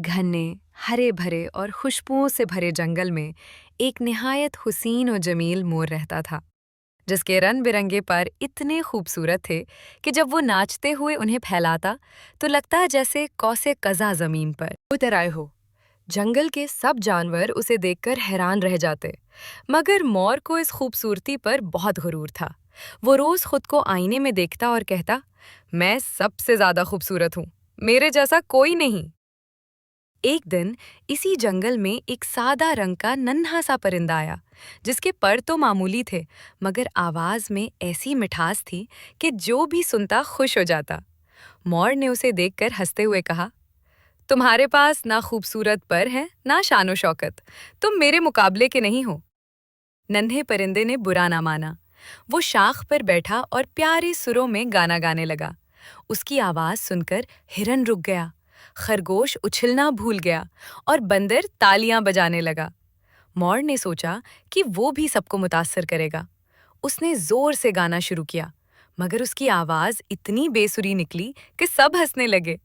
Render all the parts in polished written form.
घने हरे भरे और खुशबुओं से भरे जंगल में एक निहायत हुसीन और जमील मोर रहता था, जिसके रंग बिरंगे पर इतने खूबसूरत थे कि जब वो नाचते हुए उन्हें फैलाता तो लगता जैसे कौसे कज़ा ज़मीन पर उतर आए हो। जंगल के सब जानवर उसे देखकर हैरान रह जाते, मगर मोर को इस खूबसूरती पर बहुत गुरूर था। वो रोज खुद को आईने में देखता और कहता, मैं सबसे ज्यादा खूबसूरत हूँ, मेरे जैसा कोई नहीं। एक दिन इसी जंगल में एक सादा रंग का नन्हा सा परिंदा आया, जिसके पर तो मामूली थे, मगर आवाज में ऐसी मिठास थी कि जो भी सुनता खुश हो जाता। मोर ने उसे देखकर हंसते हुए कहा, तुम्हारे पास ना खूबसूरत पर है ना शानो शौकत, तुम मेरे मुकाबले के नहीं हो। नन्हे परिंदे ने बुरा ना माना। वो शाख पर बैठा और प्यारे सुरों में गाना गाने लगा। उसकी आवाज सुनकर हिरन रुक गया, खरगोश उछलना भूल गया और बंदर तालियां बजाने लगा। मोर ने सोचा कि वो भी सबको मुतासर करेगा। उसने जोर से गाना शुरू किया, मगर उसकी आवाज इतनी बेसुरी निकली कि सब हंसने लगे।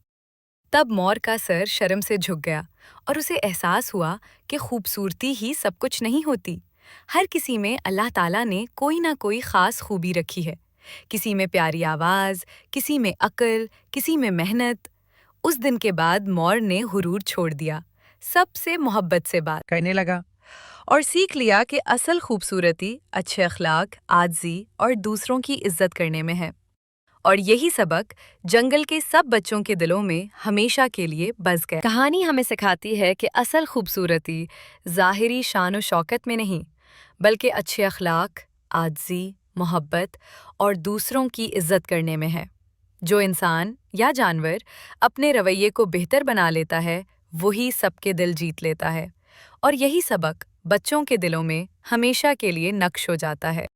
तब मोर का सर शर्म से झुक गया और उसे एहसास हुआ कि खूबसूरती ही सब कुछ नहीं होती। हर किसी में अल्लाह ताला ने कोई ना कोई खास खूबी रखी है। किसी में प्यारी आवाज, किसी में अक्ल, किसी में मेहनत। उस दिन के बाद मोर ने हुरूर छोड़ दिया, सबसे मोहब्बत से बात करने लगा और सीख लिया कि असल खूबसूरती अच्छे अखलाक, आजी और दूसरों की इज्जत करने में है। और यही सबक जंगल के सब बच्चों के दिलों में हमेशा के लिए बस गया। कहानी हमें सिखाती है कि असल खूबसूरती ज़ाहिरी शान और शौकत में नहीं, बल्कि अच्छे अखलाक, आजी, मोहब्बत और दूसरों की इज्जत करने में है। जो इंसान या जानवर अपने रवैये को बेहतर बना लेता है, वही सबके दिल जीत लेता है। और यही सबक बच्चों के दिलों में हमेशा के लिए नक्श हो जाता है।